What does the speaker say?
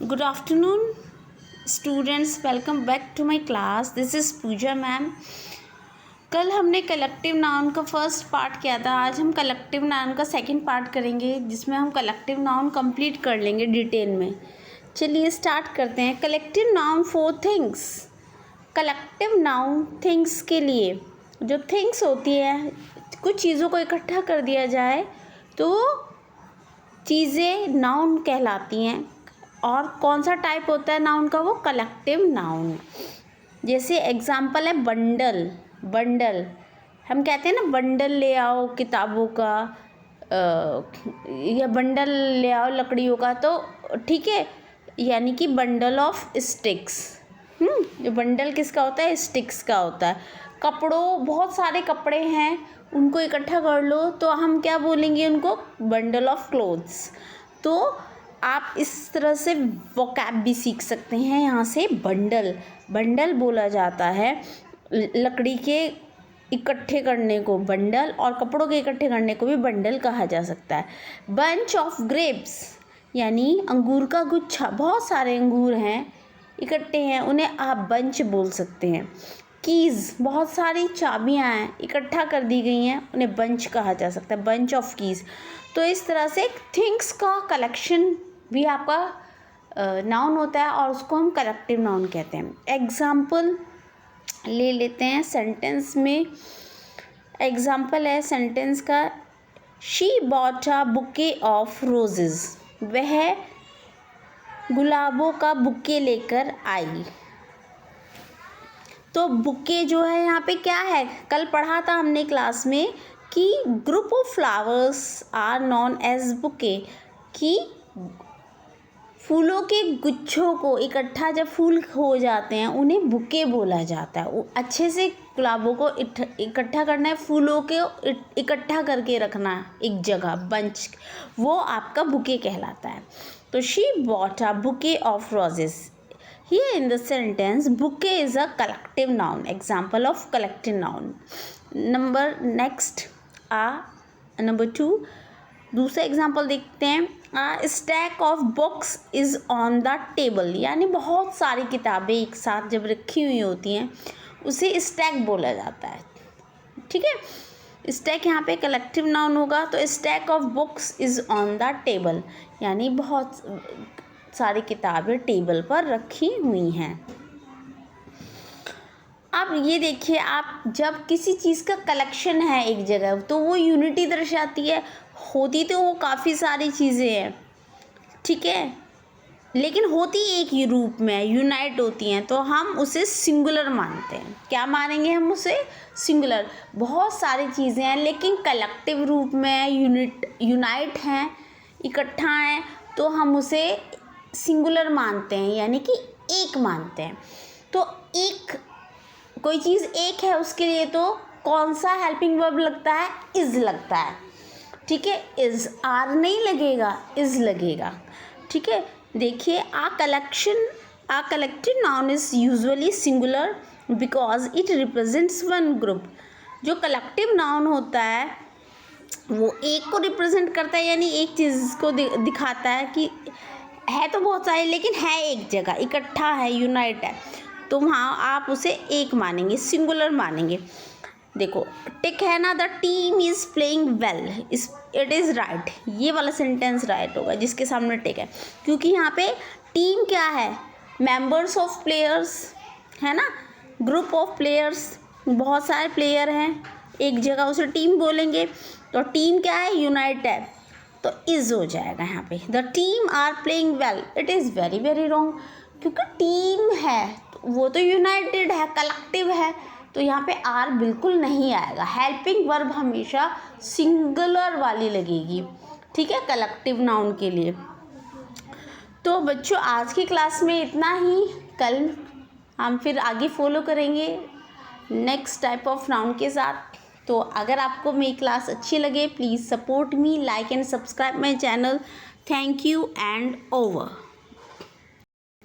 Good afternoon, students. Welcome back to my class. This is Pooja ma'am. कल हमने collective noun का first part किया था. आज हम कलेक्टिव नाउन का सेकंड पार्ट करेंगे, जिसमें हम कलेक्टिव नाउन कंप्लीट कर लेंगे डिटेल में. चलिए स्टार्ट करते हैं. Collective noun for things. Collective noun things के लिए, जो थिंग्स होती है, कुछ चीज़ों को इकट्ठा कर दिया जाए तो चीज़ें नाउन कहलाती हैं. और कौन सा टाइप होता है नाउन का? वो कलेक्टिव नाउन. जैसे एग्जांपल है बंडल. बंडल हम कहते हैं ना, बंडल ले आओ किताबों का, या बंडल ले आओ लकड़ियों का. तो ठीक है, यानी कि बंडल ऑफ स्टिक्स. जो बंडल किसका होता है? स्टिक्स का होता है. कपड़ों, बहुत सारे कपड़े हैं, उनको इकट्ठा कर लो तो हम क्या बोलेंगे? उनको बंडल ऑफ क्लोथ्स. तो आप इस तरह से वोकैब भी सीख सकते हैं यहाँ से. बंडल, बंडल बोला जाता है लकड़ी के इकट्ठे करने को बंडल, और कपड़ों के इकट्ठे करने को भी बंडल कहा जा सकता है. बंच ऑफ ग्रेप्स यानी अंगूर का गुच्छा. बहुत सारे अंगूर हैं, इकट्ठे हैं, उन्हें आप बंच बोल सकते हैं. कीज़, बहुत सारी चाबियां हैं, इकट्ठा कर दी गई हैं, उन्हें बंच कहा जा सकता है. Bunch of keys. तो इस तरह से थिंग्स का कलेक्शन भी आपका नाउन होता है, और उसको हम कलेक्टिव नाउन कहते हैं. एग्जाम्पल ले लेते हैं सेंटेंस में. एग्जाम्पल है सेंटेंस का, she bought a bouquet of roses. वह गुलाबों का बुके लेकर आई. तो बुके जो है यहाँ पे क्या है? कल पढ़ा था हमने क्लास में कि group of flowers are known as bouquet, कि फूलों के गुच्छों को इकट्ठा जब फूल हो जाते हैं उन्हें बुके बोला जाता है. वो अच्छे से गुलाबों को इकट्ठा करना है, फूलों के इकट्ठा करके रखना एक जगह, बंच, वो आपका बुके कहलाता है. तो she bought a bouquet of roses. Here in the sentence, bouquet is a collective noun. Example of collective noun. Number 2. दूसरा एग्जाम्पल देखते हैं. Stack of books is on the table. यानी बहुत सारी किताबें एक साथ जब रखी हुई होती हैं उसे स्टैक बोला जाता है. ठीक है, स्टैक यहाँ पे कलेक्टिव नाउन होगा. तो stack of books is on the table, यानी बहुत सारी किताबें टेबल पर रखी हुई हैं. अब ये देखिए, आप जब किसी चीज़ का कलेक्शन है एक जगह, तो वो यूनिटी दर्शाती है. होती तो वो काफ़ी सारी चीज़ें हैं, ठीक है, लेकिन होती एक ही रूप में, यूनाइट होती हैं, तो हम उसे सिंगुलर मानते हैं. क्या मानेंगे हम उसे? सिंगुलर. बहुत सारी चीज़ें हैं लेकिन कलेक्टिव रूप में यूनाइट हैं, इकट्ठा हैं, तो हम उसे सिंगुलर मानते हैं, यानी कि एक मानते हैं. तो एक, कोई चीज़ एक है, उसके लिए तो कौन सा हेल्पिंग वर्ब लगता है? इज़ लगता है. ठीक है, इज़. आर नहीं लगेगा, इज़ लगेगा. ठीक है, देखिए, a collective noun is usually singular because it represents one group. जो कलेक्टिव नाउन होता है वो एक को रिप्रेजेंट करता है, यानी एक चीज़ को दिखाता है कि है तो बहुत सारे लेकिन है एक जगह, इकट्ठा है, यूनाइट है, तो वहाँ आप उसे एक मानेंगे, सिंगुलर मानेंगे. देखो टिक है ना, the team is playing well. It is right. ये वाला सेंटेंस राइट होगा जिसके सामने टिक है, क्योंकि यहाँ पे टीम क्या है? मेंबर्स ऑफ प्लेयर्स है ना, ग्रुप ऑफ प्लेयर्स, बहुत सारे प्लेयर हैं एक जगह, उसे टीम बोलेंगे. तो टीम क्या है? यूनाइट है, तो इज़ हो जाएगा यहाँ पे. The team are playing well. It is very very wrong, क्योंकि टीम है वो तो यूनाइटेड है, कलेक्टिव है, तो यहाँ पे आर बिल्कुल नहीं आएगा. हेल्पिंग वर्ब हमेशा सिंगुलर वाली लगेगी, ठीक है, कलेक्टिव नाउन के लिए. तो बच्चों, आज की क्लास में इतना ही. कल हम फिर आगे फॉलो करेंगे नेक्स्ट टाइप ऑफ नाउन के साथ. तो अगर आपको मेरी क्लास अच्छी लगे, please support me, like and subscribe my channel. Thank you and over.